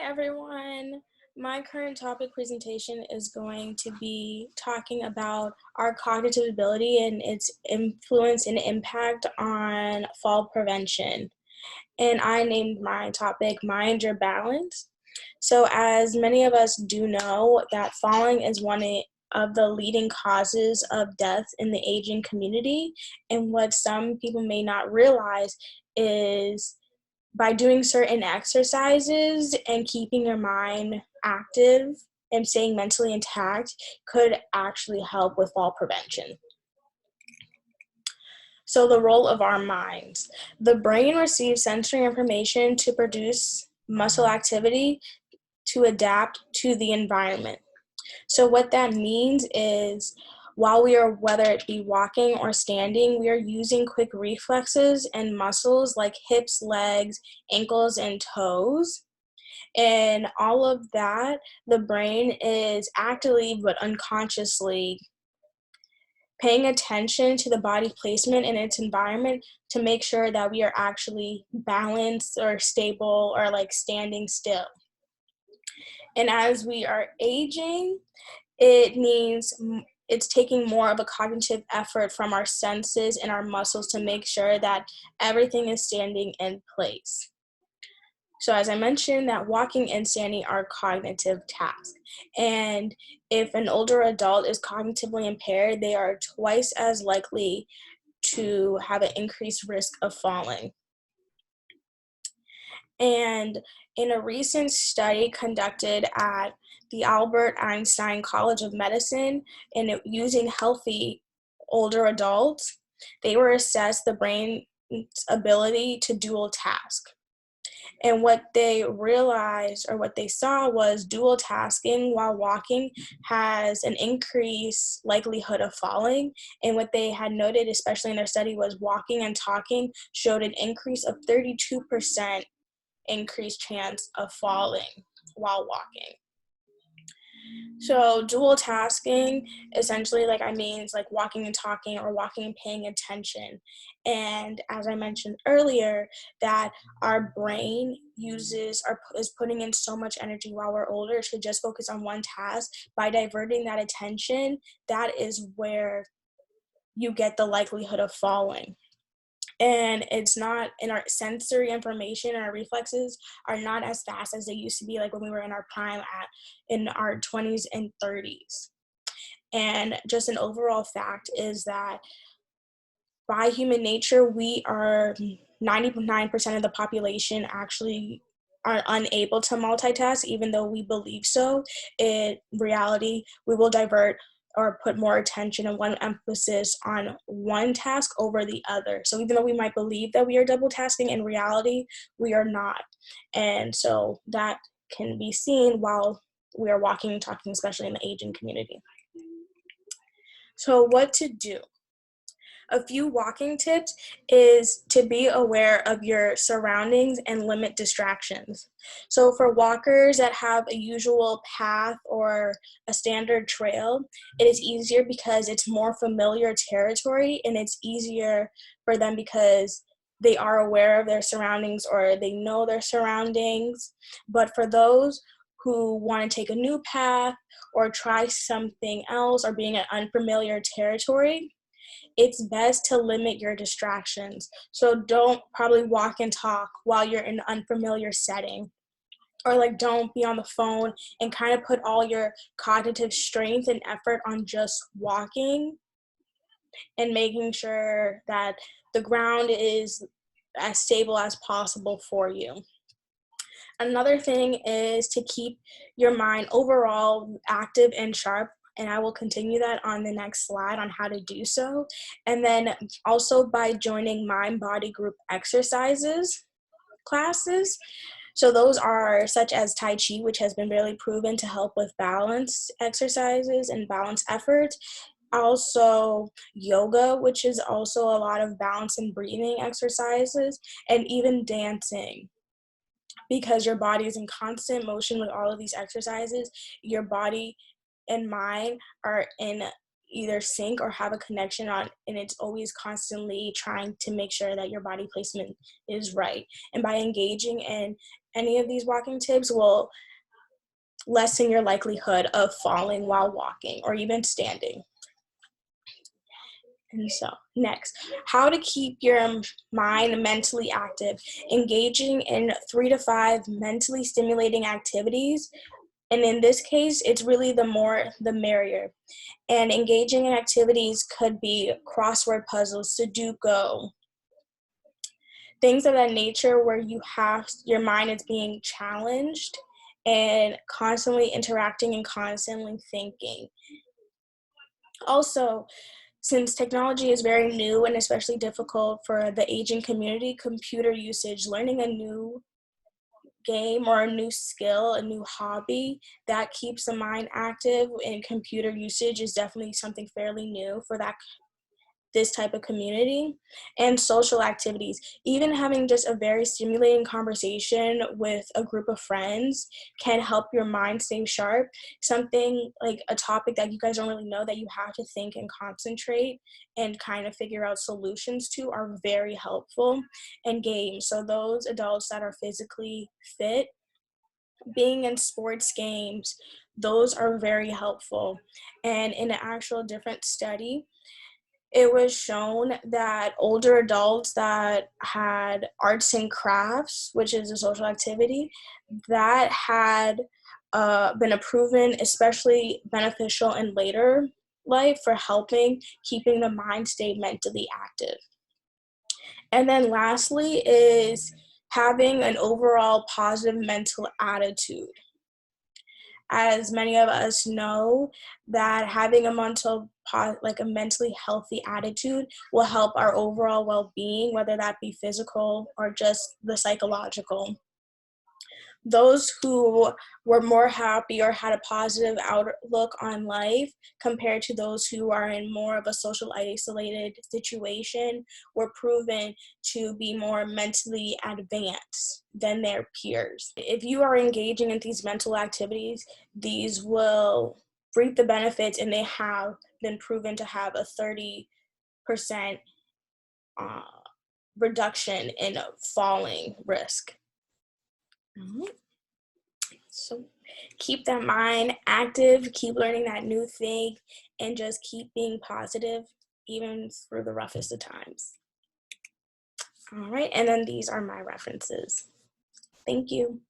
everyone. My current topic presentation is going to be talking about our cognitive ability and its influence and impact on fall prevention. And I named my topic Mind Your Balance. So as many of us do know, that falling is one of the leading causes of death in the aging community. And what some people may not realize is by doing certain exercises and keeping your mind active and staying mentally intact could actually help with fall prevention. So the role of our minds. The brain receives sensory information to produce muscle activity to adapt to the environment. So what that means is while we are, whether it be walking or standing, we are using quick reflexes and muscles like hips, legs, ankles, and toes. And all of that, the brain is actively but unconsciously paying attention to the body placement in its environment to make sure that we are actually balanced or stable or like standing still. And as we are aging, it means it's taking more of a cognitive effort from our senses and our muscles to make sure that everything is standing in place. So as I mentioned, that walking and standing are cognitive tasks. And if an older adult is cognitively impaired, they are twice as likely to have an increased risk of falling. And in a recent study conducted at the Albert Einstein College of Medicine, and using healthy older adults, they were assessed the brain's ability to dual task. And what they realized or what they saw was dual tasking while walking has an increased likelihood of falling. And what they had noted, especially in their study, was walking and talking showed an increase of 32% increased chance of falling while walking. So dual tasking essentially means like walking and talking or walking and paying attention. And as I mentioned earlier, that our brain is putting in so much energy while we're older to just focus on one task. By diverting that attention, that is where you get the likelihood of falling. And it's not, in our sensory information and our reflexes are not as fast as they used to be, like when we were in our prime in our 20s and 30s. And just an overall fact is that by human nature, we are 99% of the population actually are unable to multitask, even though we believe so. In reality, we will divert or put more attention and one emphasis on one task over the other. So even though we might believe that we are double tasking, in reality, we are not. And so that can be seen while we are walking and talking, especially in the aging community. So what to do? A few walking tips is to be aware of your surroundings and limit distractions. So for walkers that have a usual path or a standard trail, it is easier because it's more familiar territory and it's easier for them because they are aware of their surroundings or they know their surroundings. But for those who want to take a new path or try something else or being in unfamiliar territory, it's best to limit your distractions. So don't probably walk and talk while you're in an unfamiliar setting. Or don't be on the phone and kind of put all your cognitive strength and effort on just walking and making sure that the ground is as stable as possible for you. Another thing is to keep your mind overall active and sharp, and I will continue that on the next slide on how to do so. And then also by joining mind body group exercises classes. So those are such as Tai Chi, which has been really proven to help with balance exercises and balance efforts. Also yoga, which is also a lot of balance and breathing exercises, and even dancing. Because your body is in constant motion with all of these exercises, your body and mind are in either sync or have a connection on, and it's always constantly trying to make sure that your body placement is right. And by engaging in any of these walking tips will lessen your likelihood of falling while walking or even standing. And so, next, how to keep your mind mentally active. Engaging in 3 to 5 mentally stimulating activities. And in this case, it's really the more the merrier. And engaging in activities could be crossword puzzles, Sudoku, things of that nature where you have your mind is being challenged and constantly interacting and constantly thinking. Also, since technology is very new and especially difficult for the aging community, computer usage, learning a new game or a new skill, a new hobby that keeps the mind active, and computer usage is definitely something fairly new for this type of community. And social activities, even having just a very stimulating conversation with a group of friends can help your mind stay sharp. Something like a topic that you guys don't really know that you have to think and concentrate and kind of figure out solutions to are very helpful. And games, so those adults that are physically fit, being in sports games, those are very helpful. And in an actual different study, it was shown that older adults that had arts and crafts, which is a social activity, that had been proven especially beneficial in later life for helping keeping the mind stay mentally active. And then lastly is having an overall positive mental attitude. As many of us know, that having a like a mentally healthy attitude will help our overall well-being, whether that be physical or just the psychological. Those who were more happy or had a positive outlook on life compared to those who are in more of a social isolated situation were proven to be more mentally advanced than their peers. If you are engaging in these mental activities, these will reap the benefits, and they have been proven to have a 30% uh, reduction in falling risk. Mhm. So keep that mind active, keep learning that new thing, and just keep being positive even through the roughest of times. All right, and then these are my references. Thank you.